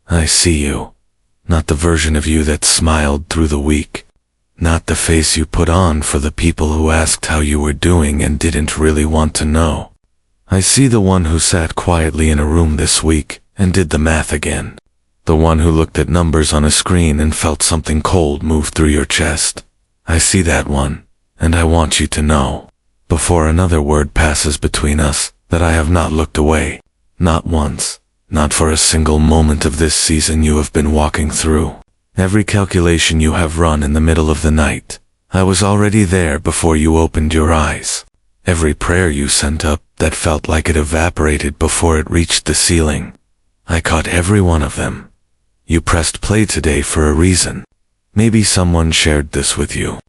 I see you. Not the version of you that smiled through the week. Not the face you put on for the people who asked how you were doing and didn't really want to know. I see the one who sat quietly in a room this week and did the math again. The one who looked at numbers on a screen and felt something cold move through your chest. I see that one, and I want you to know, before another word passes between us, that I have not looked away. Not once. Not for a single moment of this season you have been walking through. Every calculation you have run in the middle of the night, I was already there before you opened your eyes. Every prayer you sent up that felt like it evaporated before it reached the ceiling, I caught every one of them. You pressed play today for a reason. Maybe someone shared this with you.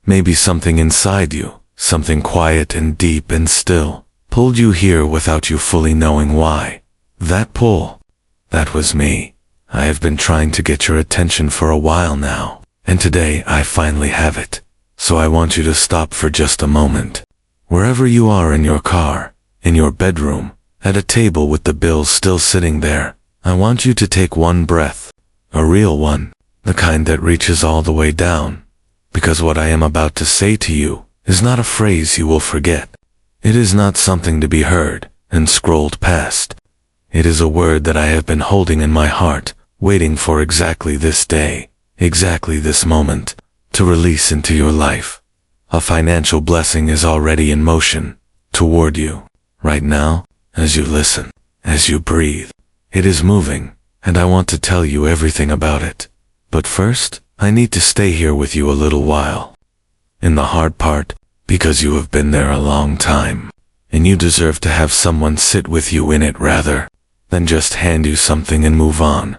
Maybe something inside you, something quiet and deep and still, pulled you here without you fully knowing why. That pull, that was me. I have been trying to get your attention for a while now, and today I finally have it. So I want you to stop for just a moment. Wherever you are, in your car, in your bedroom, at a table with the bills still sitting there, I want you to take one breath, a real one, the kind that reaches all the way down. Because what I am about to say to you is not a phrase you will forget. It is not something to be heard and scrolled past. It is a word that I have been holding in my heart, waiting for exactly this day, exactly this moment, to release into your life. A financial blessing is already in motion, toward you, right now, as you listen, as you breathe. It is moving, and I want to tell you everything about it. But first, I need to stay here with you a little while. In the hard part, because you have been there a long time, and you deserve to have someone sit with you in it rather than just hand you something and move on.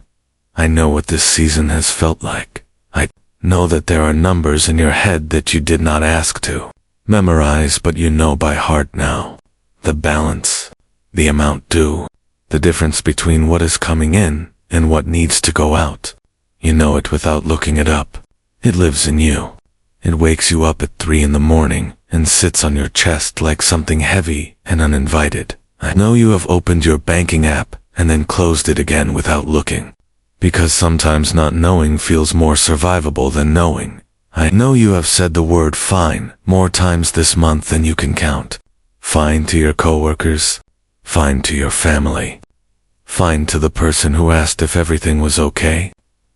I know what this season has felt like. I know that there are numbers in your head that you did not ask to memorize, but you know by heart now. The balance, the amount due, the difference between what is coming in and what needs to go out. You know it without looking it up. It lives in you. It wakes you up at 3 in the morning and sits on your chest like something heavy and uninvited. I know you have opened your banking app and then closed it again without looking. Because sometimes not knowing feels more survivable than knowing. I know you have said the word fine more times this month than you can count. Fine to your coworkers. Fine to your family. Fine to the person who asked if everything was okay.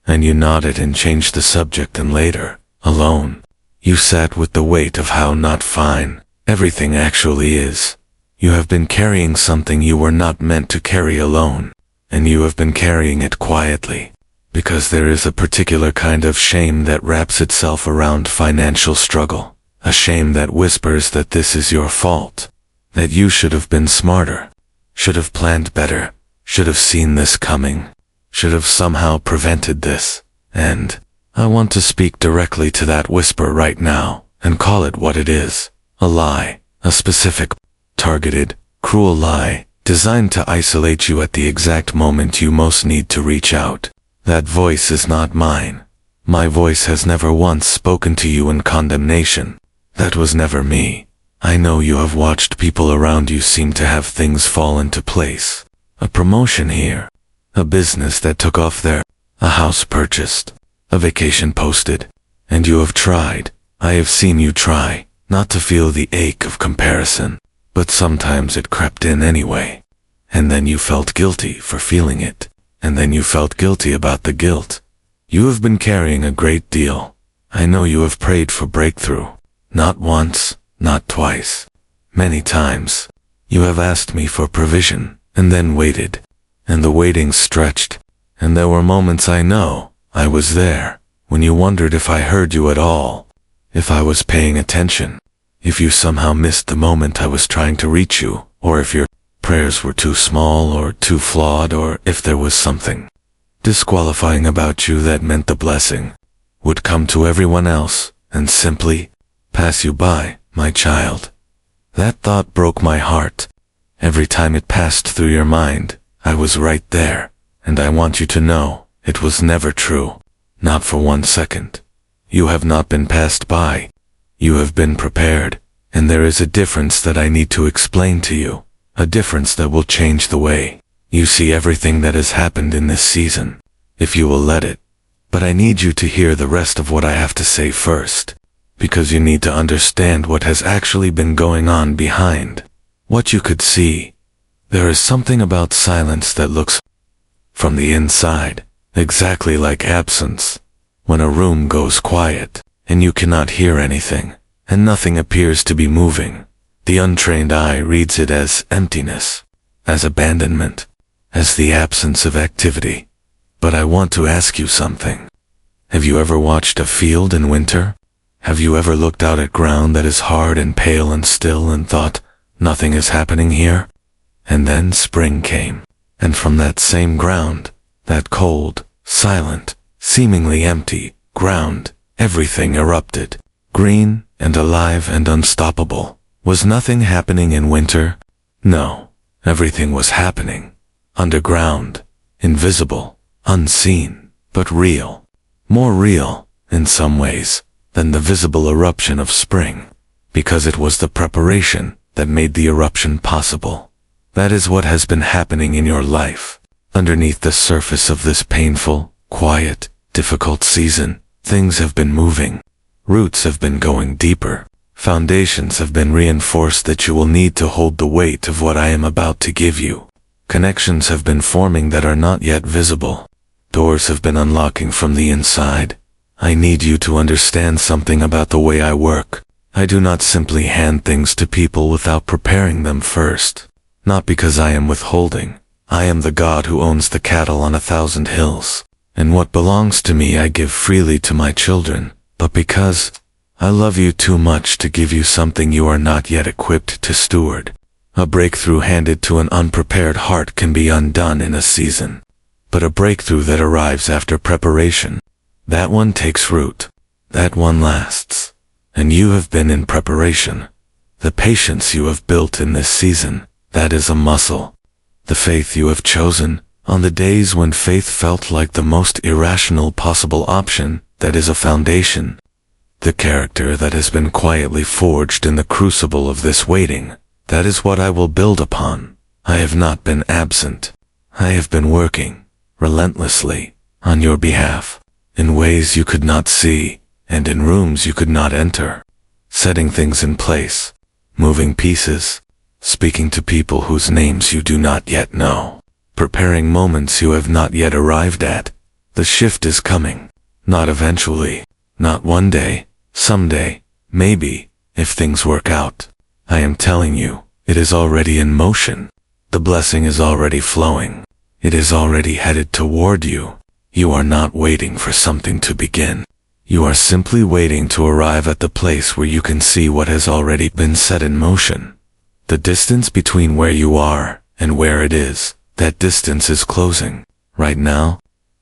And you nodded and changed the subject, and later, alone, you sat with the weight of how not fine everything actually is. You have been carrying something you were not meant to carry alone, and you have been carrying it quietly, because there is a particular kind of shame that wraps itself around financial struggle, a shame that whispers that this is your fault, that you should have been smarter, should have planned better, should have seen this coming, should have somehow prevented this. And I want to speak directly to that whisper right now and call it what it is: a lie, a specific, targeted, cruel lie, designed to isolate you at the exact moment you most need to reach out. That voice is not mine. My voice has never once spoken to you in condemnation. That was never me. I know you have watched people around you seem to have things fall into place. A promotion here, a business that took off there, a house purchased, a vacation posted, and you have tried. I have seen you try, not to feel the ache of comparison, but sometimes it crept in anyway. And then you felt guilty for feeling it, and then you felt guilty about the guilt. You have been carrying a great deal. I know you have prayed for breakthrough. Not once, not twice. Many times. You have asked me for provision, and then waited. And the waiting stretched, and there were moments, I know, I was there, when you wondered if I heard you at all, if I was paying attention, if you somehow missed the moment I was trying to reach you, or if your prayers were too small or too flawed, or if there was something disqualifying about you that meant the blessing would come to everyone else and simply pass you by, my child. That thought broke my heart. Every time it passed through your mind, I was right there, and I want you to know, it was never true. Not for 1 second. You have not been passed by. You have been prepared, and there is a difference that I need to explain to you, a difference that will change the way you see everything that has happened in this season. if you will let it. But I need you to hear the rest of what I have to say first, because you need to understand what has actually been going on behind what you could see. There is something about silence that looks from the inside exactly like absence. When a room goes quiet, and you cannot hear anything, and nothing appears to be moving, the untrained eye reads it as emptiness, as abandonment, as the absence of activity. But I want to ask you something. Have you ever watched a field in winter? Have you ever looked out at ground that is hard and pale and still and thought, nothing is happening here? And then spring came, and from that same ground, that cold, silent, seemingly empty ground, everything erupted, green and alive and unstoppable. Was nothing happening in winter? No, everything was happening. Underground, invisible, unseen, but real. More real, in some ways, than the visible eruption of spring, because it was the preparation that made the eruption possible. That is what has been happening in your life. Underneath the surface of this painful, quiet, difficult season, things have been moving. Roots have been going deeper. Foundations have been reinforced that you will need to hold the weight of what I am about to give you. Connections have been forming that are not yet visible. Doors have been unlocking from the inside. I need you to understand something about the way I work. I do not simply hand things to people without preparing them first. Not because I am withholding. I am the God who owns the cattle on 1,000 hills. And what belongs to me I give freely to my children, but because I love you too much to give you something you are not yet equipped to steward. A breakthrough handed to an unprepared heart can be undone in a season. But a breakthrough that arrives after preparation, that one takes root. That one lasts. And you have been in preparation. The patience you have built in this season, that is a muscle. The faith you have chosen, on the days when faith felt like the most irrational possible option, that is a foundation. The character that has been quietly forged in the crucible of this waiting, that is what I will build upon. I have not been absent. I have been working, relentlessly, on your behalf, in ways you could not see, and in rooms you could not enter, setting things in place, moving pieces, speaking to people whose names you do not yet know, preparing moments you have not yet arrived at. The shift is coming, not eventually, not one day, someday, maybe, if things work out. I am telling you, it is already in motion. The blessing is already flowing. It is already headed toward you. You are not waiting for something to begin. You are simply waiting to arrive at the place where you can see what has already been set in motion. The distance between where you are and where it is, that distance is closing. Right now,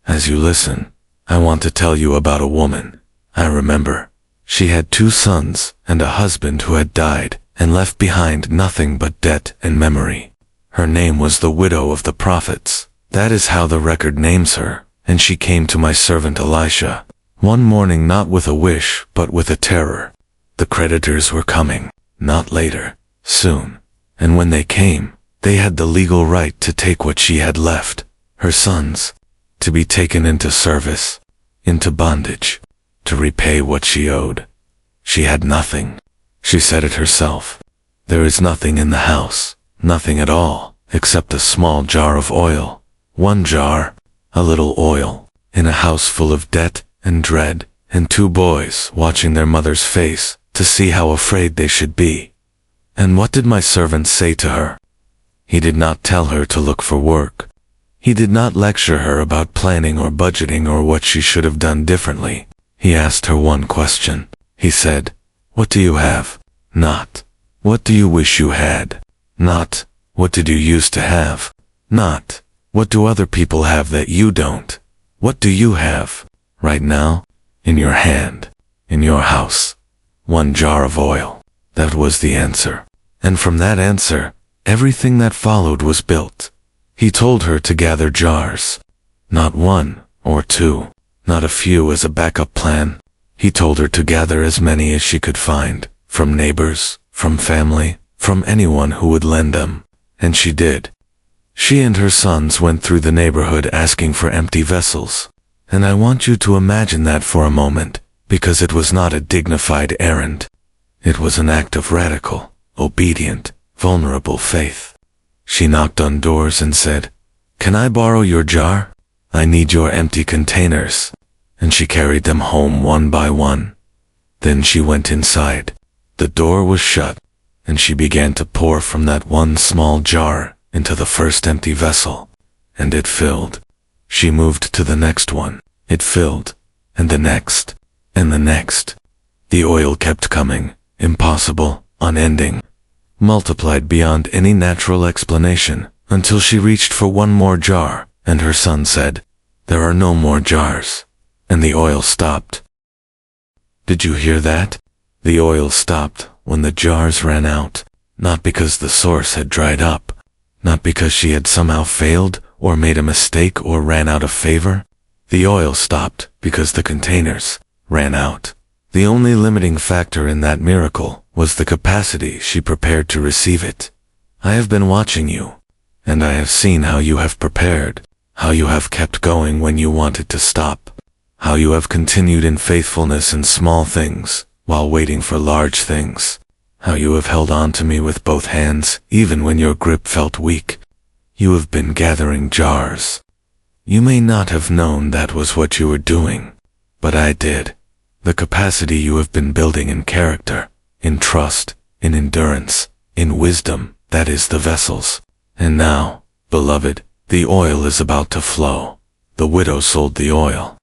as you listen, I want to tell you about a woman. I remember. She had 2 sons and a husband who had died and left behind nothing but debt and memory. Her name was the widow of the prophets. That is how the record names her. And she came to my servant Elisha, one morning, not with a wish, but with a terror. The creditors were coming, not later, soon. And when they came, they had the legal right to take what she had left, her sons, to be taken into service, into bondage, to repay what she owed. She had nothing. She said it herself. There is nothing in the house, nothing at all, except a small jar of oil. 1 jar, a little oil, in a house full of debt and dread, and 2 boys watching their mother's face to see how afraid they should be. And what did my servant say to her? He did not tell her to look for work. He did not lecture her about planning or budgeting or what she should have done differently. He asked her one question. He said, "What do you have?" Not, "What do you wish you had?" Not, "What did you used to have?" Not, "What do other people have that you don't?" What do you have, right now, in your hand, in your house? 1 jar of oil. That was the answer. And from that answer, everything that followed was built. He told her to gather jars. Not 1 or 2, not a few as a backup plan. He told her to gather as many as she could find, from neighbors, from family, from anyone who would lend them. And she did. She and her sons went through the neighborhood asking for empty vessels. And I want you to imagine that for a moment, because it was not a dignified errand. It was an act of radical, obedient, vulnerable faith. She knocked on doors and said, "Can I borrow your jar? I need your empty containers." And she carried them home one by one. Then she went inside. The door was shut, and she began to pour from that one small jar into the first empty vessel, and it filled. She moved to the next one. It filled, and the next, and the next. The oil kept coming, impossible, unending, multiplied beyond any natural explanation, until she reached for one more jar, and her son said, "There are no more jars." And the oil stopped. Did you hear that? The oil stopped when the jars ran out, not because the source had dried up, not because she had somehow failed or made a mistake or ran out of favor. The oil stopped because the containers ran out. The only limiting factor in that miracle was the capacity she prepared to receive it. I have been watching you, and I have seen how you have prepared, how you have kept going when you wanted to stop, how you have continued in faithfulness in small things while waiting for large things, how you have held on to me with both hands even when your grip felt weak. You have been gathering jars. You may not have known that was what you were doing, but I did. The capacity you have been building in character, in trust, in endurance, in wisdom, that is the vessels. And now, beloved, the oil is about to flow. The widow sold the oil.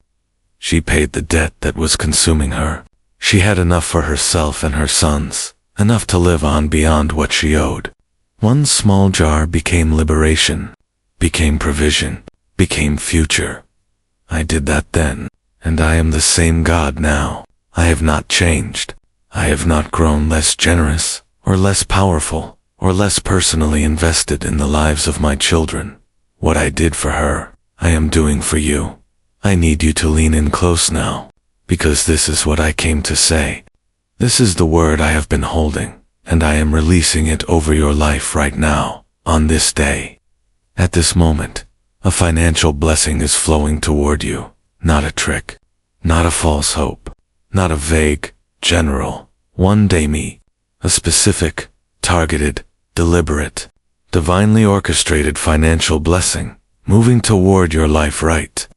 She paid the debt that was consuming her. She had enough for herself and her sons, enough to live on beyond what she owed. One small jar became liberation, became provision, became future. I did that then, and I am the same God now. I have not changed. I have not grown less generous, or less powerful, or less personally invested in the lives of my children. What I did for her, I am doing for you. I need you to lean in close now, because this is what I came to say. This is the word I have been holding, and I am releasing it over your life right now, on this day. At this moment, a financial blessing is flowing toward you, not a trick, not a false hope, not a vague, general, one-day me, a specific, targeted, deliberate, divinely orchestrated financial blessing, moving toward your life right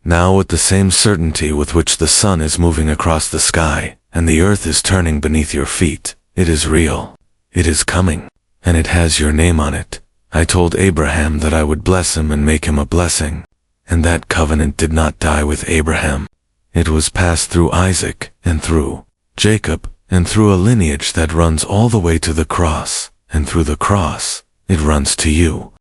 now with the same certainty with which the sun is moving across the sky and the earth is turning beneath your feet. It is real. It is coming, and it has your name on it. I told Abraham that I would bless him and make him a blessing, and that covenant did not die with Abraham. It was passed through Isaac and through Jacob and through a lineage that runs all the way to the cross, and through the cross, it runs to you.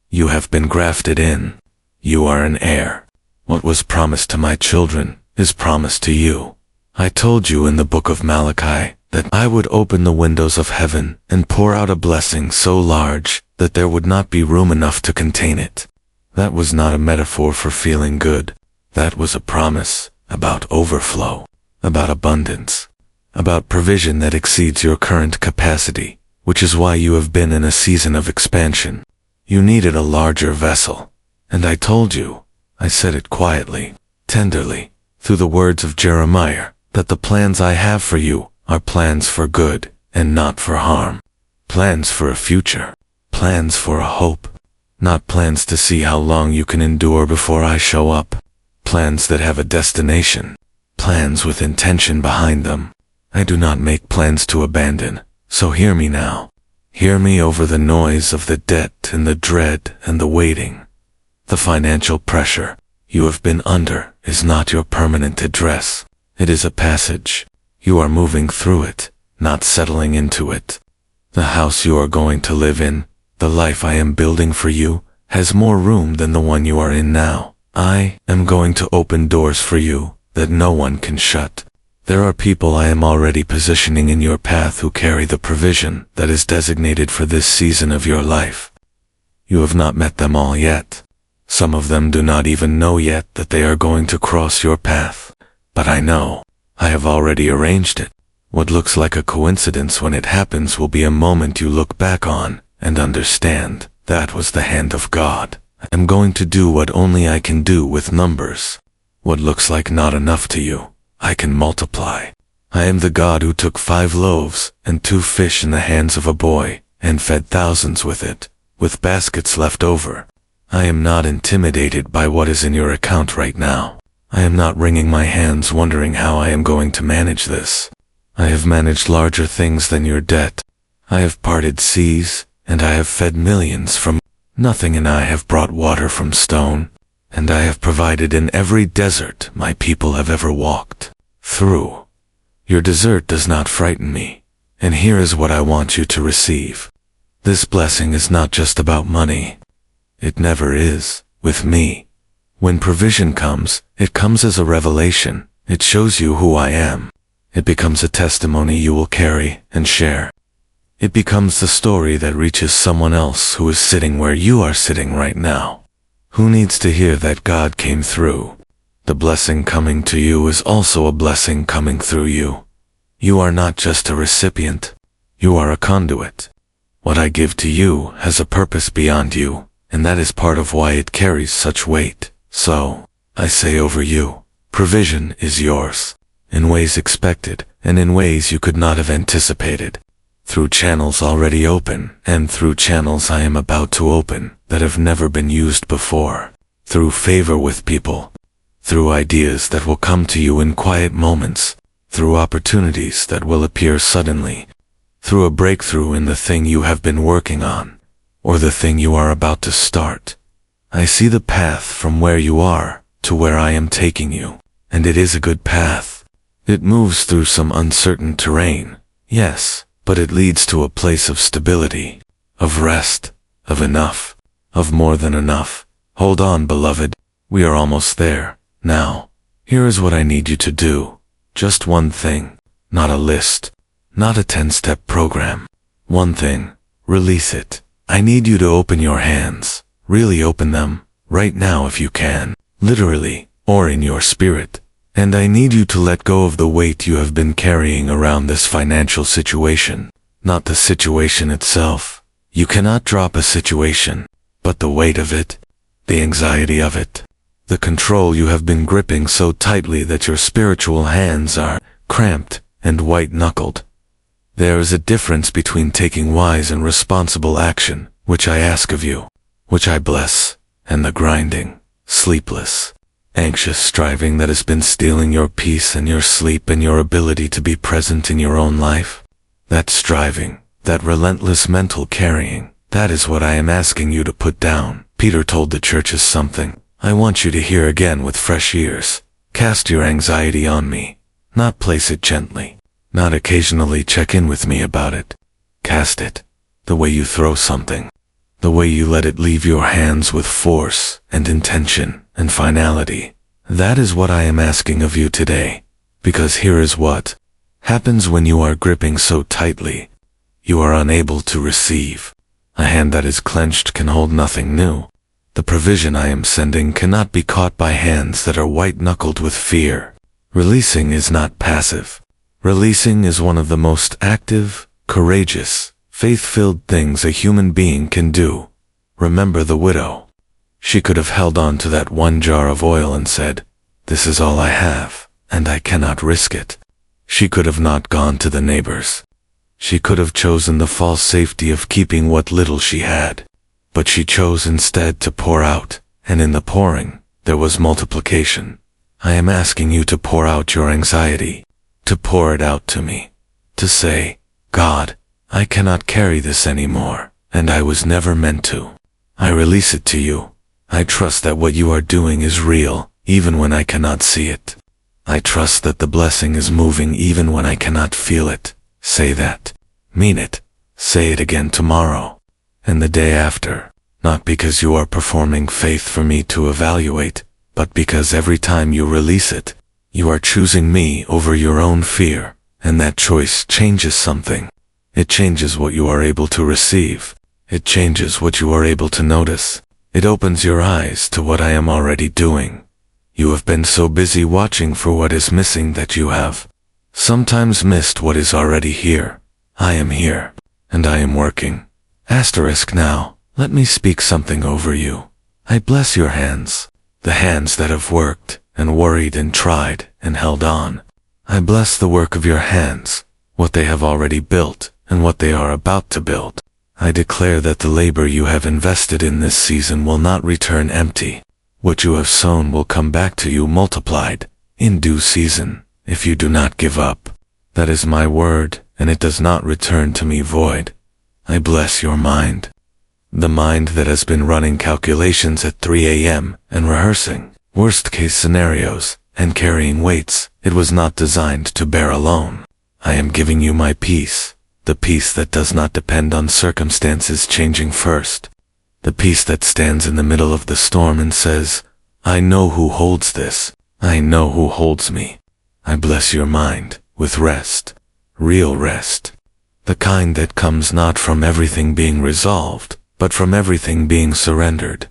You have been grafted in. You are an heir. What was promised to my children is promised to you. I told you in the book of Malachi that I would open the windows of heaven and pour out a blessing so large that there would not be room enough to contain it. That was not a metaphor for feeling good. That was a promise about overflow, about abundance, about provision that exceeds your current capacity, which is why you have been in a season of expansion. You needed a larger vessel, and I told you, I said it quietly, tenderly, through the words of Jeremiah, that the plans I have for you are plans for good and not for harm, plans for a future, plans for a hope, not plans to see how long you can endure before I show up, plans that have a destination, plans with intention behind them. I do not make plans to abandon, so hear me now. Hear me over the noise of the debt and the dread and the waiting. The financial pressure you have been under is not your permanent address. It is a passage. You are moving through it, not settling into it. The house you are going to live in, the life I am building for you, has more room than the one you are in now. I am going to open doors for you that no one can shut. There are people I am already positioning in your path who carry the provision that is designated for this season of your life. You have not met them all yet. Some of them do not even know yet that they are going to cross your path. But I know. I have already arranged it. What looks like a coincidence when it happens will be a moment you look back on and understand That was the hand of God. I'm going to do what only I can do with numbers. What looks like not enough to you, I can multiply. I am the God who took 5 loaves and 2 fish in the hands of a boy and fed thousands with it, with baskets left over. I am not intimidated by what is in your account right now. I am not wringing my hands wondering how I am going to manage this. I have managed larger things than your debt. I have parted seas, and I have fed millions from nothing, and I have brought water from stone, and I have provided in every desert my people have ever walked through. Your desert does not frighten me, and here is what I want you to receive. This blessing is not just about money. It never is, with me. When provision comes, it comes as a revelation. It shows you who I am. It becomes a testimony you will carry and share. It becomes the story that reaches someone else who is sitting where you are sitting right now. Who needs to hear that God came through? The blessing coming to you is also a blessing coming through you. You are not just a recipient. You are a conduit. What I give to you has a purpose beyond you, and that is part of why it carries such weight. So, I say over you, provision is yours, in ways expected and in ways you could not have anticipated, through channels already open and through channels I am about to open that have never been used before, through favor with people, through ideas that will come to you in quiet moments, through opportunities that will appear suddenly, through a breakthrough in the thing you have been working on, or the thing you are about to start. I see the path from where you are to where I am taking you, and it is a good path. It moves through some uncertain terrain, yes, but it leads to a place of stability, of rest, of enough, of more than enough. Hold on, beloved, we are almost there. Now, here is what I need you to do. Just one thing, not a list, not a 10-step program. One thing, release it. I need you to open your hands. Really open them, right now if you can, literally, or in your spirit. And I need you to let go of the weight you have been carrying around this financial situation, not the situation itself. You cannot drop a situation, but the weight of it, the anxiety of it, the control you have been gripping so tightly that your spiritual hands are cramped and white-knuckled. There is a difference between taking wise and responsible action, which I ask of you, which I bless, and the grinding, sleepless, anxious striving that has been stealing your peace and your sleep and your ability to be present in your own life. That striving, that relentless mental carrying, that is what I am asking you to put down. Peter told the churches something I want you to hear again with fresh ears. Cast your anxiety on me, not place it gently, not occasionally check in with me about it. Cast it, the way you throw something, the way you let it leave your hands with force and intention and finality. That is what I am asking of you today, because here is what happens when you are gripping so tightly. You are unable to receive. A hand that is clenched can hold nothing new. The provision I am sending cannot be caught by hands that are white-knuckled with fear. Releasing is not passive. Releasing is one of the most active, courageous, faith-filled things a human being can do. Remember the widow. She could have held on to that one jar of oil and said, "This is all I have, and I cannot risk it." She could have not gone to the neighbors. She could have chosen the false safety of keeping what little she had. But she chose instead to pour out, and in the pouring, there was multiplication. I am asking you to pour out your anxiety, to pour it out to me, to say, "God, I cannot carry this anymore, and I was never meant to. I release it to you. I trust that what you are doing is real, even when I cannot see it. I trust that the blessing is moving even when I cannot feel it." Say that. Mean it. Say it again tomorrow, and the day after, not because you are performing faith for me to evaluate, but because every time you release it, you are choosing me over your own fear, and that choice changes something. It changes what you are able to receive. It changes what you are able to notice. It opens your eyes to what I am already doing. You have been so busy watching for what is missing that you have sometimes missed what is already here. I am here, and I am working. Asterisk now, Let me speak something over you. I bless your hands, the hands that have worked and worried and tried and held on. I bless the work of your hands, what they have already built and what they are about to build. I declare that the labor you have invested in this season will not return empty. What you have sown will come back to you multiplied, in due season, if you do not give up. That is my word, and it does not return to me void. I bless your mind. The mind that has been running calculations at 3 a.m. and rehearsing worst-case scenarios and carrying weights it was not designed to bear alone. I am giving you my peace, the peace that does not depend on circumstances changing first. The peace that stands in the middle of the storm and says, I know who holds this. I know who holds me. I bless your mind with rest, real rest. The kind that comes not from everything being resolved, but from everything being surrendered.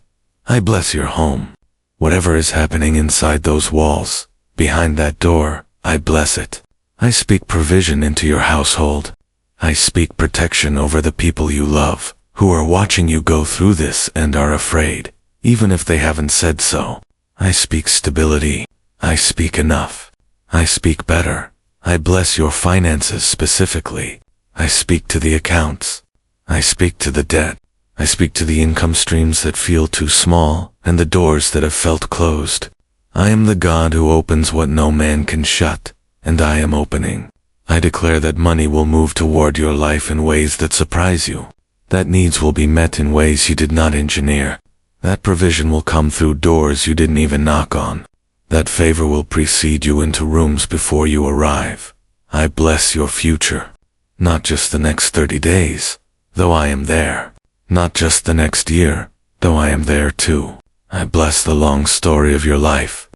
I bless your home. Whatever is happening inside those walls, behind that door, I bless it. I speak provision into your household. I speak protection over the people you love, who are watching you go through this and are afraid, even if they haven't said so. I speak stability. I speak enough. I speak better. I bless your finances specifically. I speak to the accounts. I speak to the debt. I speak to the income streams that feel too small and the doors that have felt closed. I am the God who opens what no man can shut, and I am opening. I declare that money will move toward your life in ways that surprise you. That needs will be met in ways you did not engineer. That provision will come through doors you didn't even knock on. That favor will precede you into rooms before you arrive. I bless your future. Not just the next 30 days, though I am there. Not just the next year, though I am there too. I bless the long story of your life,